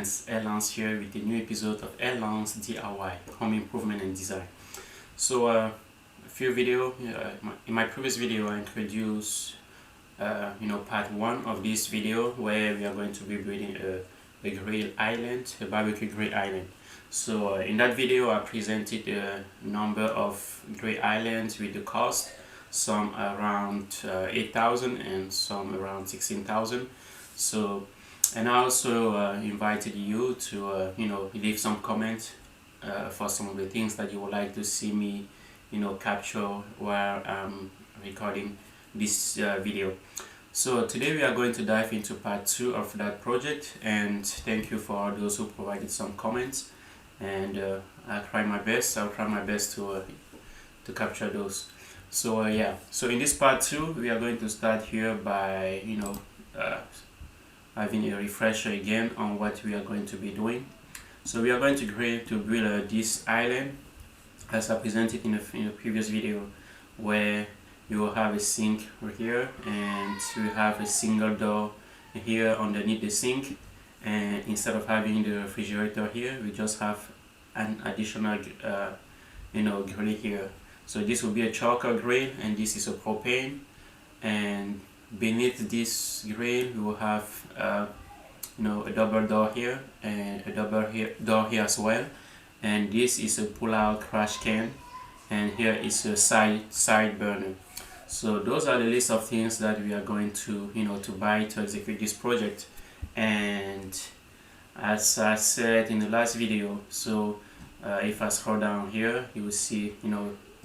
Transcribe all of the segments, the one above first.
friends, Lance here with a new episode of Lance DIY Home Improvement and Design. So a few video in my previous video I introduced part 1 of this video where we are going to be building a grill island, a barbecue grill island. So in that video I presented a number of grill islands with the cost, some around 8,000 and some around 16,000. So, and I also invited you to leave some comments for some of the things that you would like to see me capture while I'm recording this video. So today we are going to dive into part 2 of that project, and thank you for those who provided some comments, and I'll try my best to capture those. So so in this part 2 we are going to start here by having a refresher again on what we are going to be doing. So we are going to build this island as I presented in the previous video, where you will have a sink here and we have a single door here underneath the sink, and instead of having the refrigerator here, we just have an additional grill here. So this will be a charcoal grill and this is a propane, and beneath this grill we will have a double door here and a door here as well, and this is a pull-out trash can, and here is a side burner. So those are the list of things that we are going to to buy to execute this project. And as I said in the last video, so if I scroll down here, you will see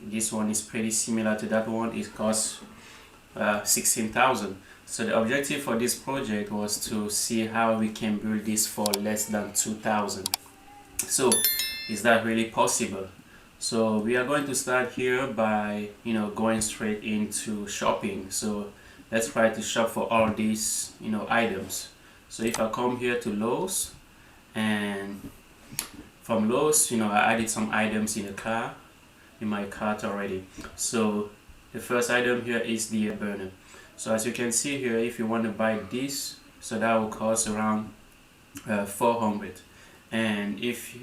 this one is pretty similar to that one. It costs 16,000. So the objective for this project was to see how we can build this for less than 2,000. So is that really possible? So we are going to start here by going straight into shopping. So let's try to shop for all these items. So if I come here to Lowe's, and from Lowe's I added some items in my cart already. So the first item here is the burner. So as you can see here, if you want to buy this, so that will cost around 400. And if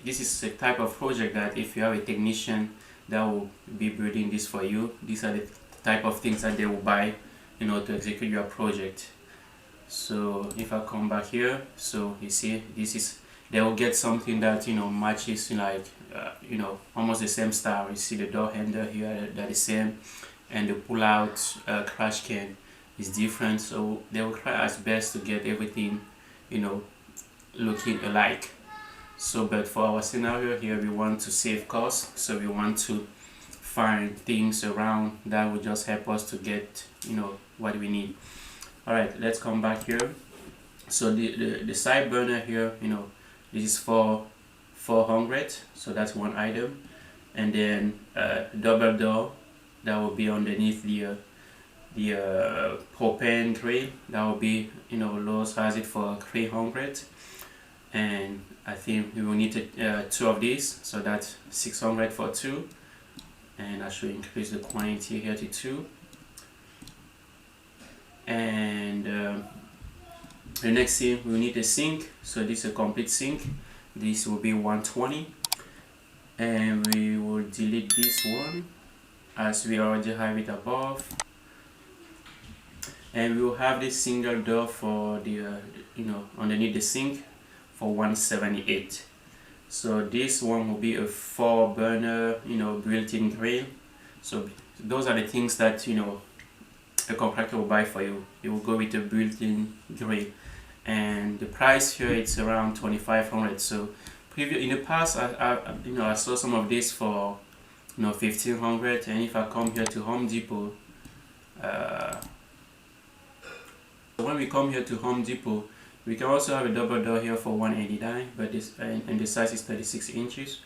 this is a type of project that if you have a technician that will be building this for you, these are the type of things that they will buy to execute your project. So if I come back here, so you see they will get something that matches almost the same style. You see the door handle here, they're the same, and the pull-out trash can is different. So they will try as best to get everything looking alike. So but for our scenario here, we want to save costs, so we want to find things around that will just help us to get what we need. All right, let's come back here. So the side burner here, this is for 400, so that's one item. And then double door that will be underneath the propane grill, that will be Lowe's has it for 300, and I think we will need 2 of these, so that's 600 for 2, and I should increase the quantity here to 2. And the next thing, we will need a sink. So this is a complete sink. This will be 120, and we will delete this one as we already have it above. And we will have this single door for the underneath the sink for 178. So this one will be a 4 burner built-in grill. So those are the things that a contractor will buy for you. It will go with a built-in grill, and the price here it's around 2,500. So in the past I saw some of this for 1,500, and if I come here to Home Depot, when we come here to Home Depot, we can also have a double door here for 189, but this and the size is 36 inches.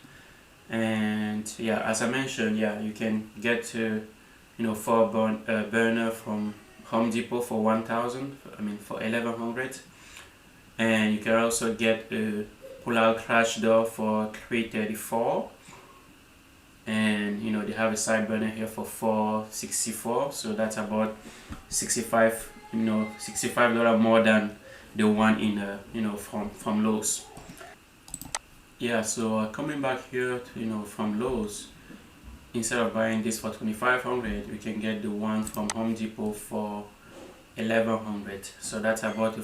And yeah, as I mentioned, you can get 4 burner from Home Depot for 1,000, for 1,100, and you can also get a pull-out trash door for 334, and they have a side burner here for 464, so that's about $65 more than the one in from Lowe's. Yeah, so coming back here to, from Lowe's, instead of buying this for 2,500, we can get the one from Home Depot for 1,100. So that's about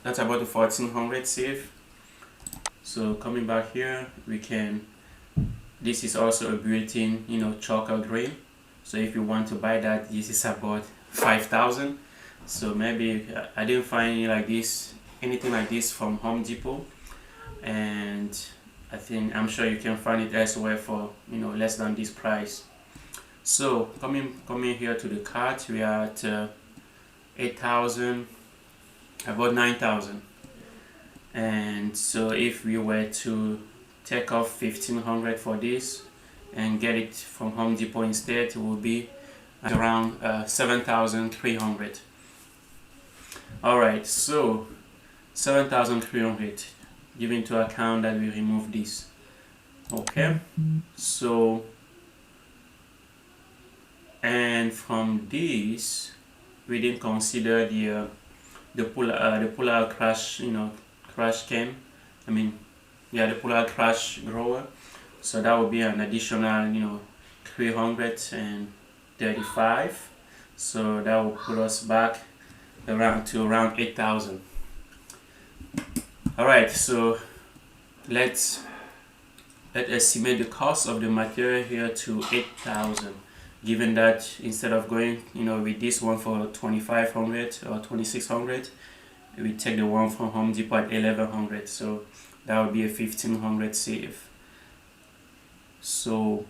that's about a 1,400 save. So coming back here, we can, this is also a built-in choker grill. So if you want to buy that, this is about 5,000. So maybe I didn't find anything like this from Home Depot, and I'm sure you can find it elsewhere for less than this price. So coming here to the cart, we are at 8,000, about 9,000. And so if we were to take off 1,500 for this and get it from Home Depot instead, it will be around 7,300. Alright, so 7,300, give into account that we remove this. Okay, so, and from this we didn't consider the pull-out crash crash can, the pull-out crash grower. So that would be an additional 335. So that will put us back around 8,000. Alright, so let's estimate the cost of the material here to 8,000, given that instead of going with this one for 2,500 or 2,600, we take the one from Home Depot at 1,100. So that would be a 1,500 save. So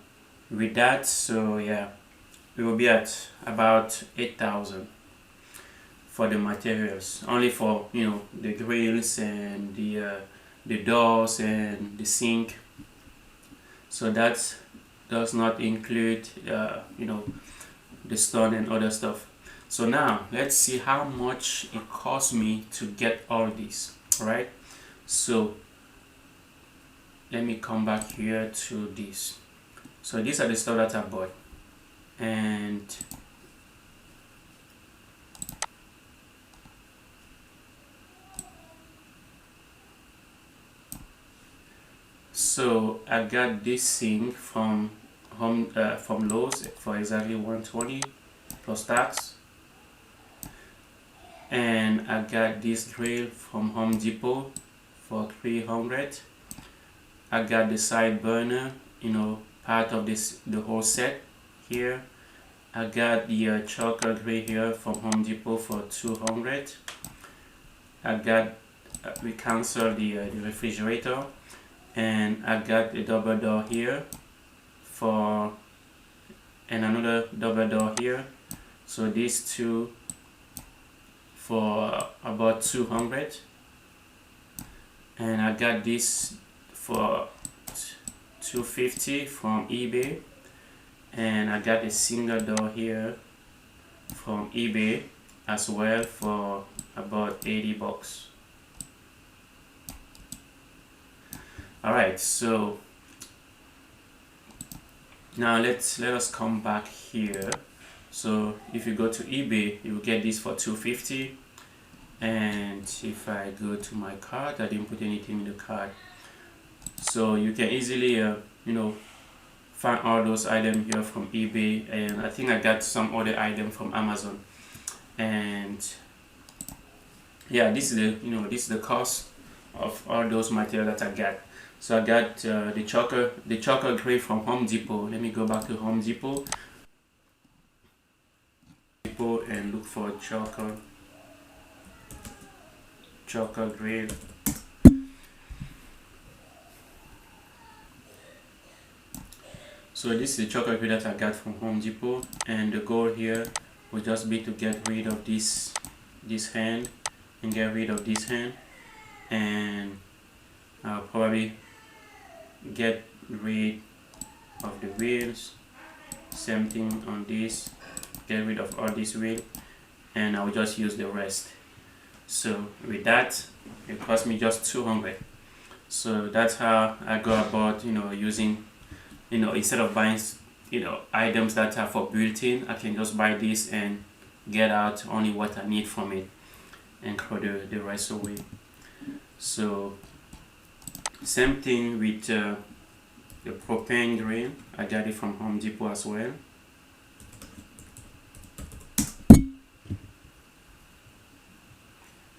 with that, so yeah, we will be at about 8,000 for the materials, only for the grills and the doors and the sink. So that does not include the stone and other stuff. So now let's see how much it cost me to get all this. Right, so let me come back here to this. So these are the stuff that I bought, and so I got this sink from Lowe's for exactly 120 plus tax, and I got this drill from Home Depot for 300. I got the side burner, part of the whole set here. I got the choker grill here from Home Depot for 200. I got we canceled the refrigerator, and I got a double door here and another double door here. So these two for about 200, and I got this for 250 from eBay, and I got a single door here from eBay as well for about 80 bucks. Alright, so now let us come back here. So if you go to eBay, you will get this for 250, and if I go to my cart, I didn't put anything in the cart. So you can easily find all those items here from eBay, and I think I got some other item from Amazon. And yeah, this is the cost of all those materials that I got. So I got the choker grill from Home Depot. Let me go back to Home Depot and look for choker grill. So this is the choker grill that I got from Home Depot, and the goal here will just be to get rid of this hand and get rid of this hand, and I'll probably get rid of the wheels. Same thing on this, get rid of all this wheel, and I'll just use the rest. So with that, it cost me just 200. So that's how I go about using, instead of buying items that are for built-in, I can just buy this and get out only what I need from it. and throw the rest away. So same thing with the propane grill. I got it from Home Depot as well.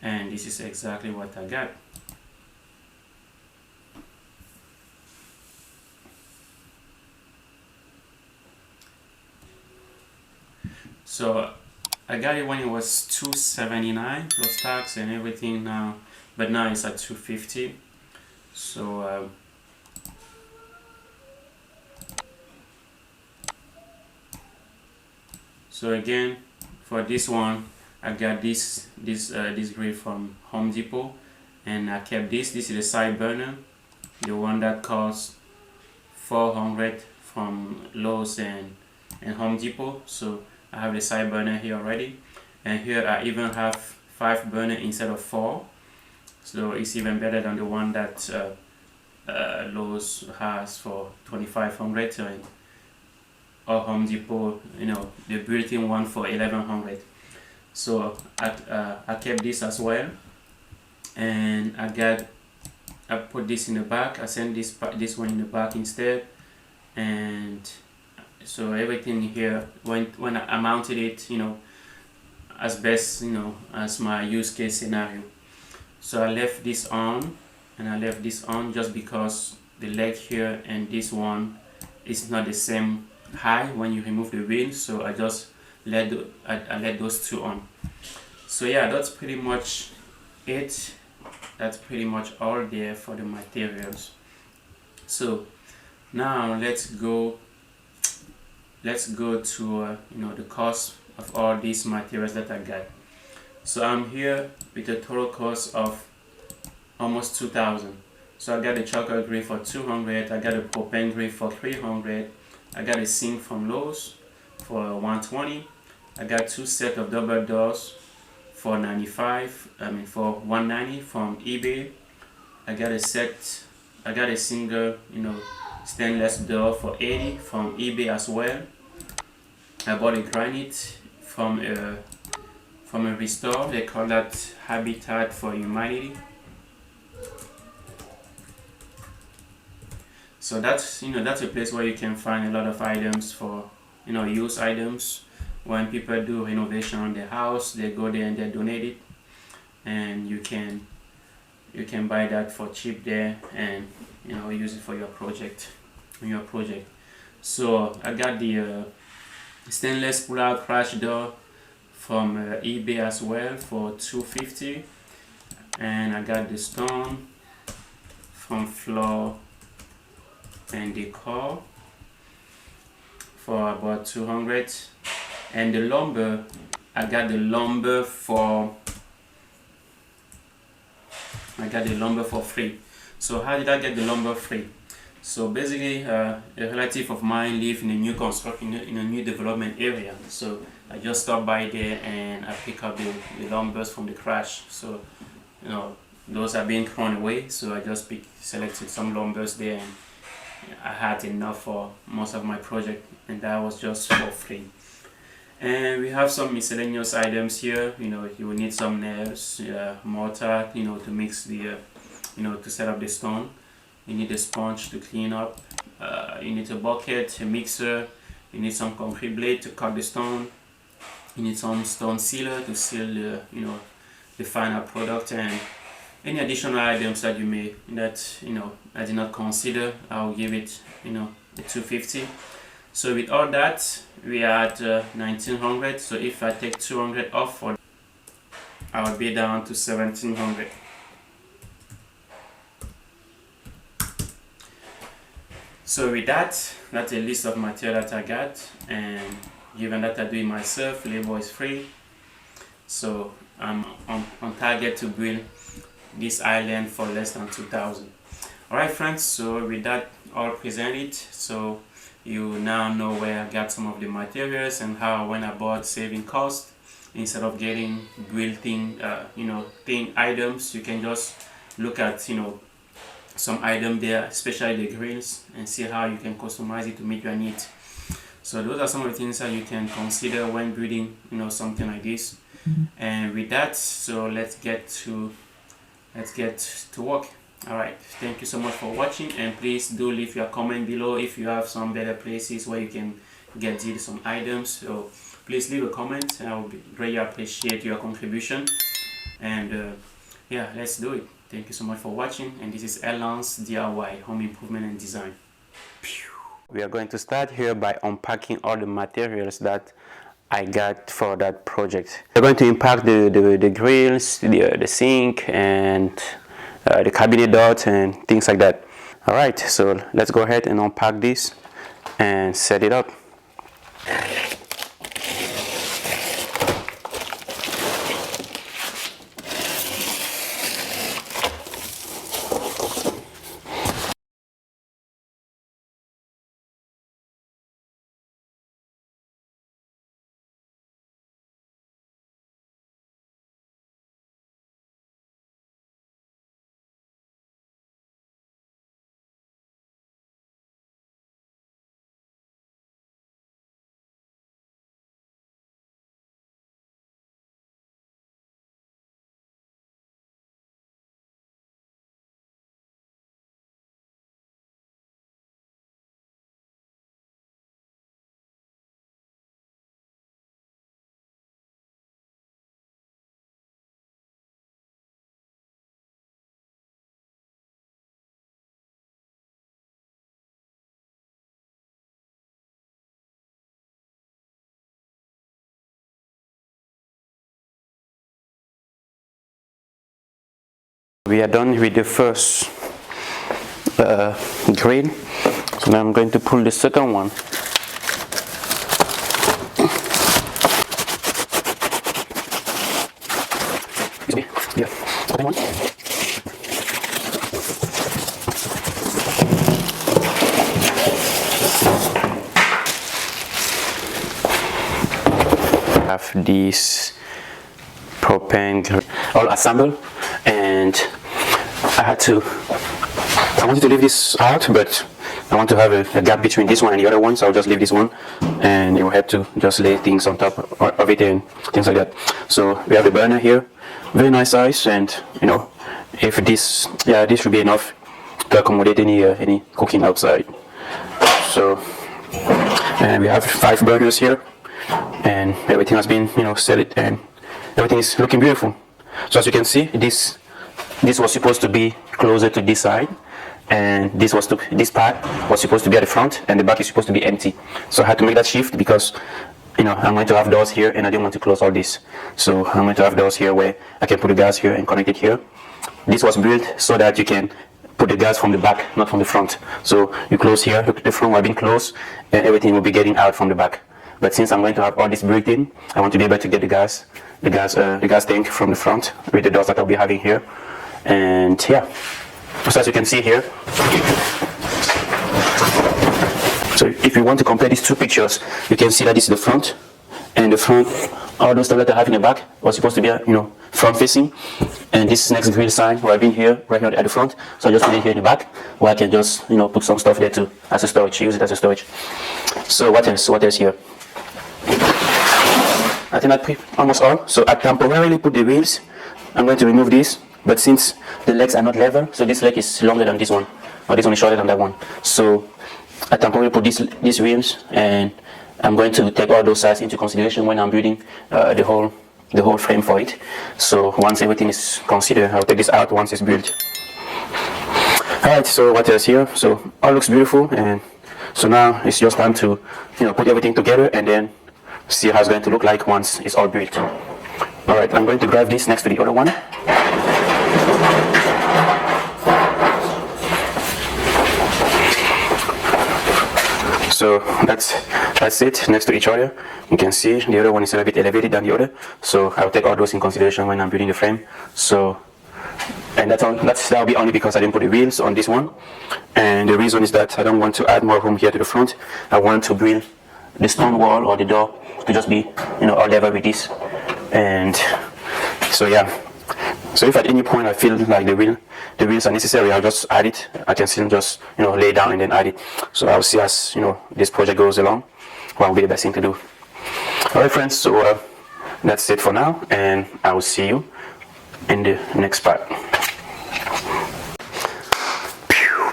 And this is exactly what I got. So I got it when it was $279 plus tax and everything now, but now it's at $250. So again, for this one, I got this grill from Home Depot, and I kept this. This is a side burner, the one that costs $400 from Lowe's and Home Depot. So I have the side burner here already, and here I even have 5 burner instead of 4. So it's even better than the one that Lowe's has for $2,500, or Home Depot, the built-in one for $1,100. So I kept this as well, and I put this in the back. I sent this one in the back instead, and so everything here when I mounted it, as best as my use case scenario. So I left this on, and I left this on just because the leg here and this one is not the same high when you remove the wheel, so I just let those two on. So yeah, that's pretty much it. That's pretty much all there for the materials. So now let's go to the cost of all these materials that I got. So I'm here with a total cost of almost $2,000. So I got the charcoal grill for $200. I got a propane grill for $300. I got a sink from Lowe's for $120. I got 2 sets of double doors for for $190 from eBay. I got a single stainless door for $80 from eBay as well. I bought a granite from a restore. They call that Habitat for Humanity. So that's a place where you can find a lot of items for used items. When people do renovation on their house, they go there and they donate it, and you can buy that for cheap there and use it for your project. So I got the stainless pull-out crash door from eBay as well for $250, and I got the stone from Floor and Decor for about $200, and the lumber, I got the lumber for free. So how did I get the lumber free? So basically, a relative of mine lives in a new construction, in a new development area. So I just stopped by there and I pick up the lumbers from the crash. So those are being thrown away. So I just selected some lumbers there, and I had enough for most of my project, and that was just for free. And we have some miscellaneous items here. You will need some nails, mortar, to mix the, to set up the stone. You need a sponge to clean up. You need a bucket, a mixer. You need some concrete blade to cut the stone. You need some stone sealer to seal the final product, and any additional items that I did not consider, I'll give it the $250. So with all that, we are at $1,900. So if I take $200 off, I will be down to $1,700. So with that's a list of material that I got, and given that I do it myself, labor is free. So I'm on target to build this island for less than $2,000. Alright friends, so with that all presented, so you now know where I got some of the materials and how I went about saving cost. Instead of getting built-in thin items, you can just look at some item there, especially the grills, and see how you can customize it to meet your needs. So those are some of the things that you can consider when building something like this. And with that, so let's get to work. All right, thank you so much for watching, and please do leave your comment below if you have some better places where you can get some items. So please leave a comment. I would greatly appreciate your contribution. And yeah, let's do it. Thank you so much for watching, and this is Elan's DIY Home Improvement and Design. We are going to start here by unpacking all the materials that I got for that project. We're going to unpack the grills, the sink, and the cabinet doors and things like that. Alright, so let's go ahead and unpack this and set it up. We are done with the first grill, so now I'm going to pull the second one. Yeah, second one. Have this propane grill all assembled, and I wanted to leave this out, but I want to have a gap between this one and the other one, so I'll just leave this one, and you will have to just lay things on top of it and things like that. So we have the burner here, very nice size, and you know, if this should be enough to accommodate any cooking outside. So, and we have 5 burners here, and everything has been, you know, set, and everything is looking beautiful. So as you can see, this was supposed to be closer to this side, and this part was supposed to be at the front, and the back is supposed to be empty. So I had to make that shift because, you know, I'm going to have doors here, and I didn't want to close all this. So I'm going to have doors here where I can put the gas here and connect it here. This was built so that you can put the gas from the back, not from the front. So you close here, look at the front will be closed, and everything will be getting out from the back. But since I'm going to have all this built in, I want to be able to get the gas tank from the front with the doors that I'll be having here. And yeah, so as you can see here, so if you want to compare these two pictures, you can see that this is the front, and the front, all those stuff that I have in the back was supposed to be, you know, front facing, and this next grill sign will have been here, right here at the front. So I just put it here in the back, where I can just, you know, put some stuff there too, as a storage, use it as a storage. So what else here? I think that's almost all. So I temporarily put the wheels. I'm going to remove this, but since the legs are not level, so this leg is longer than this one, or this one is shorter than that one. So I temporarily put these wheels, and I'm going to take all those sides into consideration when I'm building the whole frame for it. So once everything is considered, I'll take this out once it's built. Alright, so what else here? So all looks beautiful, and so now it's just time to, you know, put everything together and then see how it's going to look like once it's all built. Alright, I'm going to grab this next to the other one. So that's it, next to each other. You can see the other one is a little bit elevated than the other, so I'll take all those in consideration when I'm building the frame. So, and that'll be only because I didn't put the wheels on this one, and the reason is that I don't want to add more room here to the front. I want to build the stone wall or the door to just be, you know, all level with this. And so yeah, so if at any point I feel like the wheels are necessary, I'll just add it. I can still just, you know, lay down and then add it. So I'll see as, you know, this project goes along what will be the best thing to do. Alright friends, so that's it for now, and I will see you in the next part.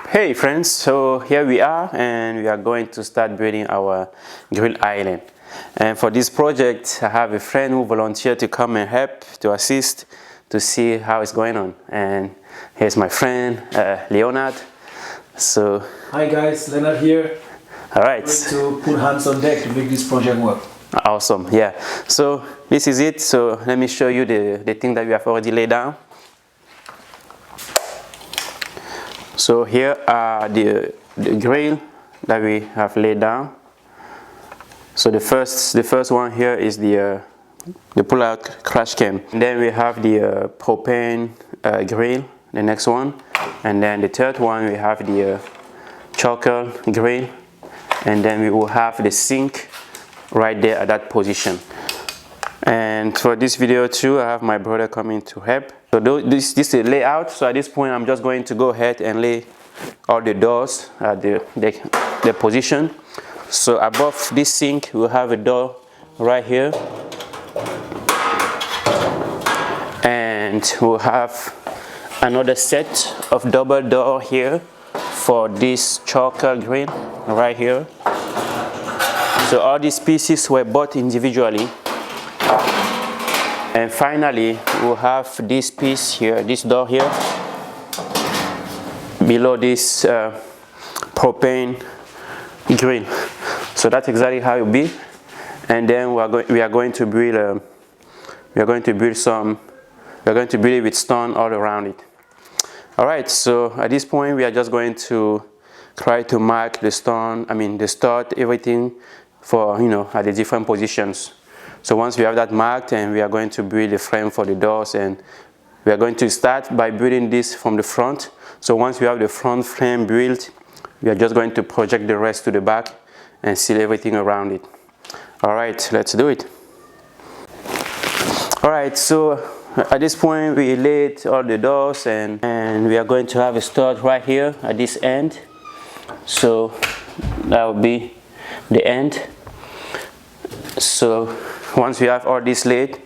Hey friends, so here we are, and we are going to start building our grill island. And for this project, I have a friend who volunteered to come and help, to assist, to see how it's going on. And here's my friend, Leonard. So, hi guys, Leonard here. All right. To put hands on deck to make this project work. Awesome, yeah. So this is it. So let me show you the thing that we have already laid down. So here are the grill that we have laid down. So the first one here is the pull-out crash cam. And then we have the propane grill, the next one. And then the third one we have the charcoal grill. And then we will have the sink right there at that position. And for this video too, I have my brother coming to help. So this is the layout. So at this point, I'm just going to go ahead and lay all the doors at the position. So above this sink, we'll have a door right here. And we'll have another set of double door here for this charcoal grill right here. So all these pieces were bought individually. And finally, we'll have this piece here, this door here, below this propane grill. So that's exactly how it will be. And then we are going to build it with stone all around it. All right. So at this point, we are just going to try to mark the stone. The stud, everything for at the different positions. So once we have that marked, and we are going to build the frame for the doors, and we are going to start by building this from the front. So once we have the front frame built, we are just going to project the rest to the back and seal everything around it. All right, let's do it. All right, so at this point we laid all the doors, and we are going to have a stud right here at this end. So that will be the end. So once we have all this laid,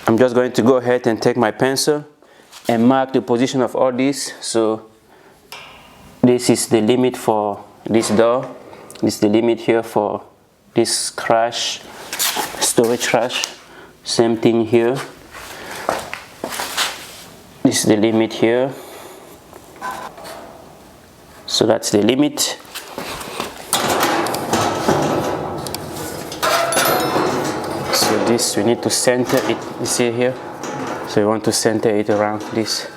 I'm just going to go ahead and take my pencil and mark the position of all this. So this is the limit for this door. This is the limit here for this crash, storage crash. Same thing here. This is the limit here. So that's the limit. So this, we need to center it, you see here? So we want to center it around this.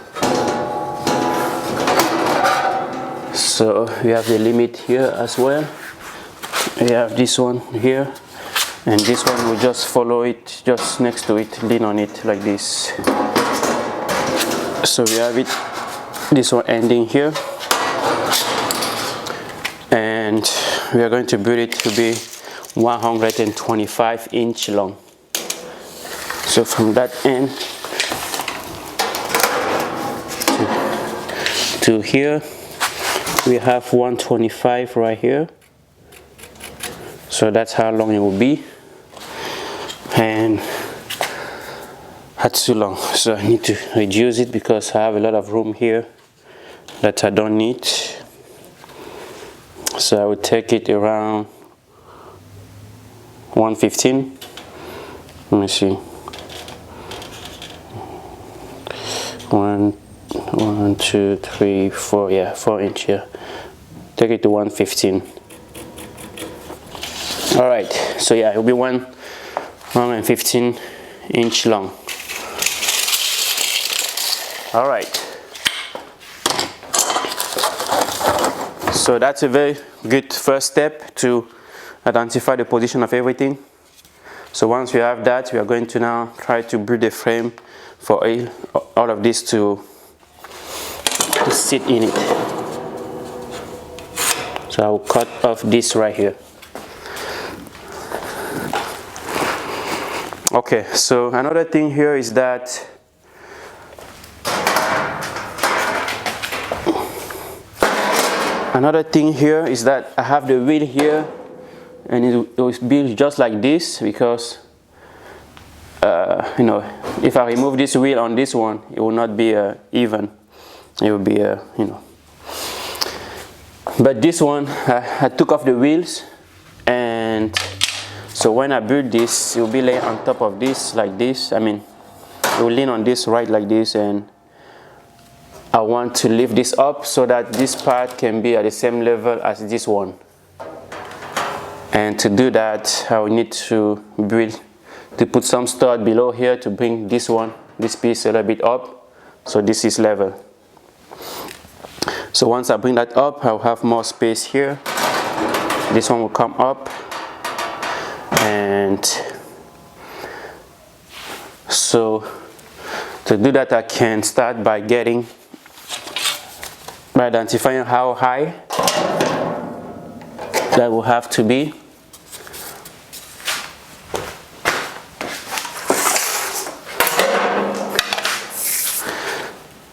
So we have the limit here as well. We have this one here, and this one will just follow it, just next to it, lean on it like this. So we have it, this one ending here. And we are going to build it to be 125 inch long. So from that end to here, we have 125 right here. So that's how long it will be. And that's too long, so I need to reduce it because I have a lot of room here that I don't need. So I would take it around 115. Let me see. 1, 2, 3, 4. Yeah, 4 inch here. Take it to 115. All right. So yeah, it will be 115 inch long. All right. So that's a very good first step to identify the position of everything. So once we have that, we are going to now try to build a frame for all of this to sit in it. So I will cut off this right here. Okay, so another thing here is that I have the wheel here, and it was built just like this because you know, if I remove this wheel on this one, it will not be even. It will be you know. But this one, I took off the wheels, and so when I build this, it will be laying on top of this like this. I mean, it will lean on this right like this, and I want to lift this up so that this part can be at the same level as this one. And to do that, I will need to put some stud below here to bring this piece a little bit up, so this is level. So once I bring that up, I'll have more space here. This one will come up, and so to do that, I can start by identifying how high that will have to be.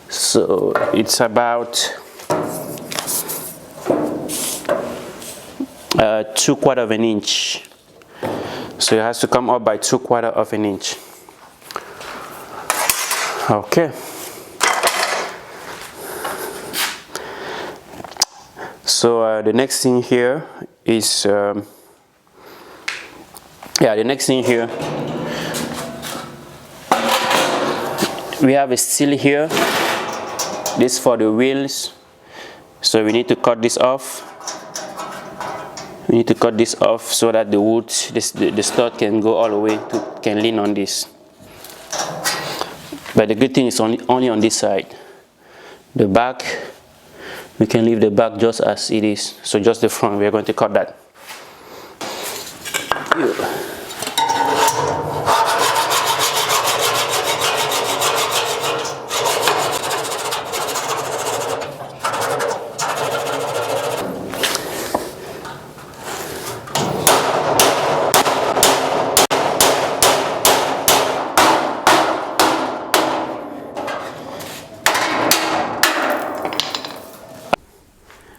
So it's about 2/4 of an inch. So it has to come up by 2/4 of an inch. Okay. So the next thing here is the next thing here, we have a steel here. This for the wheels, so we need to cut this off. We need to cut this off so that the wood, the stud can go all the way can lean on this. But the good thing is only on this side. The back, we can leave the back just as it is. So just the front, we are going to cut that.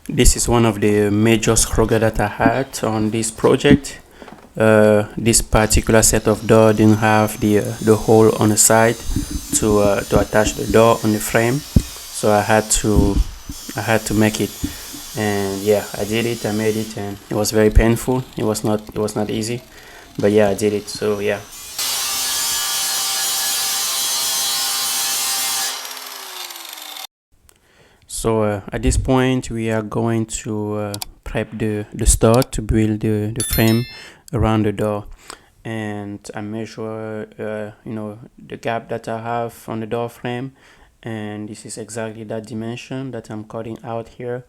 This is one of the major struggles that I had on this project. This particular set of door didn't have the hole on the side to attach the door on the frame, so I had to make it. And yeah, I did it. I made it, and it was very painful. It was not easy, but yeah, I did it. So yeah. So at this point, we are going to prep the stud to build the frame around the door, and I measure you know, the gap that I have on the door frame, and this is exactly that dimension that I'm cutting out here.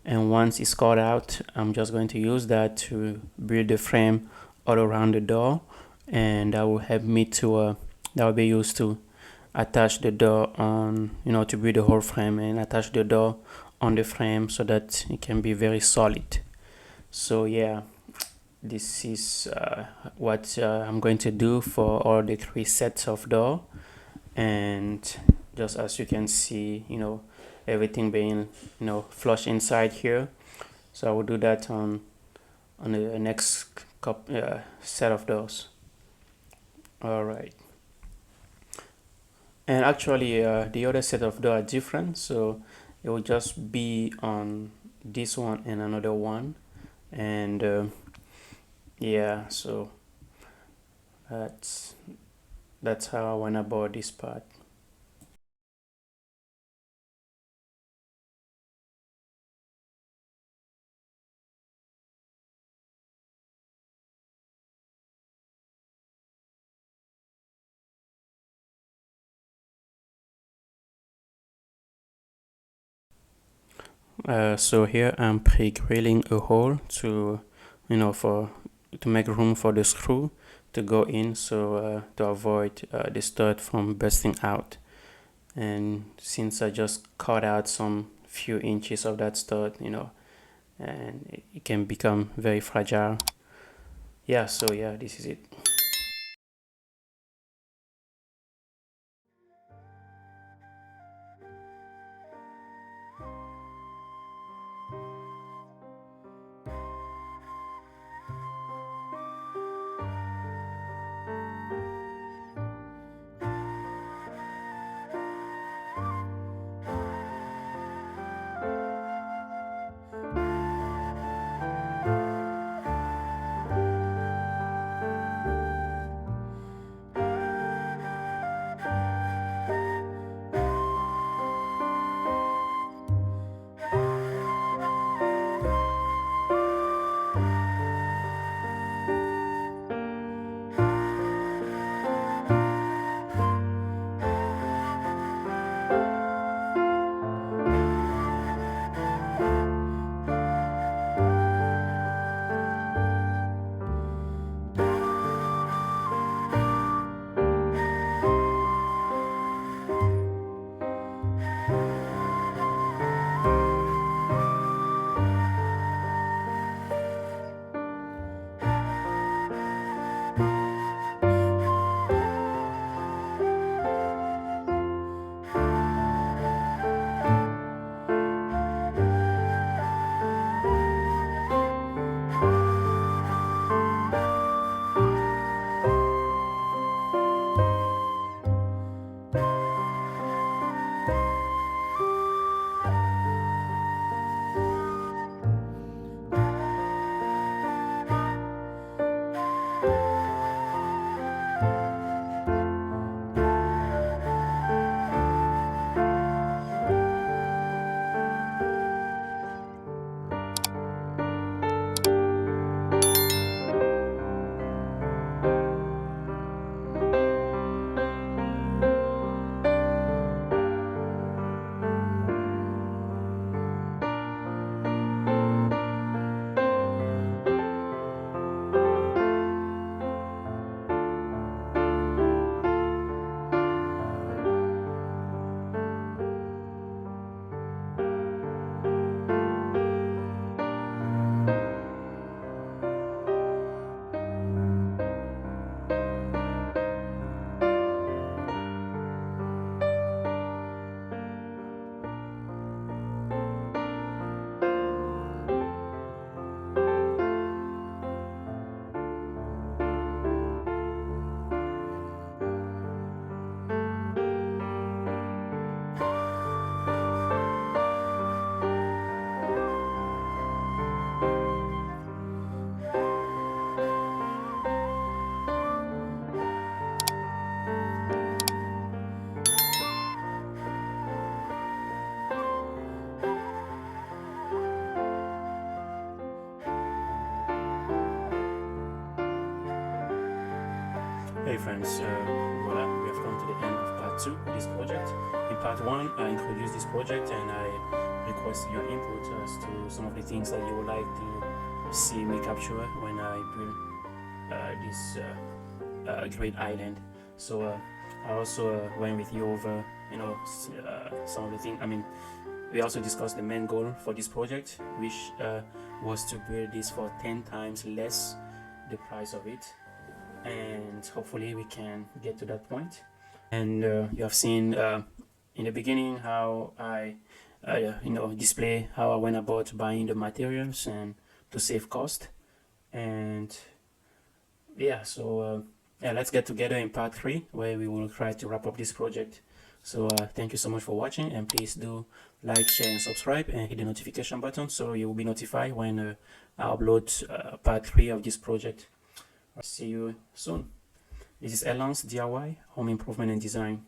And once it's cut out, I'm just going to use that to build the frame all around the door, and that will help me to that will be used to attach the door on, you know, to build the whole frame and attach the door on the frame so that it can be very solid. So yeah, this is what I'm going to do for all the 3 sets of door. And just as you can see, you know, everything being, you know, flush inside here. So I will do that on the next set of doors. All right. And actually the other set of door are different, so it will just be on this one and another one. And yeah, so that's how I went about this part. So here I'm pre-grilling a hole to, you know, to make room for the screw to go in, so to avoid the stud from bursting out. And since I just cut out some few inches of that stud, you know, and it can become very fragile. Yeah, so yeah, this is it. Okay friends, voila, we have come to the end of part 2 of this project. In part 1 I introduced this project and I requested your input as to some of the things that you would like to see me capture when I build this great island. So I also went with you over some of the things. I mean, we also discussed the main goal for this project, which was to build this for 10 times less the price of it, and hopefully we can get to that point. And you have seen in the beginning how I display how I went about buying the materials and to save cost. And yeah, so let's get together in part 3 where we will try to wrap up this project. So thank you so much for watching, and please do like, share and subscribe and hit the notification button so you will be notified when I upload part 3 of this project. See you soon. This is Elon's DIY Home Improvement and Design.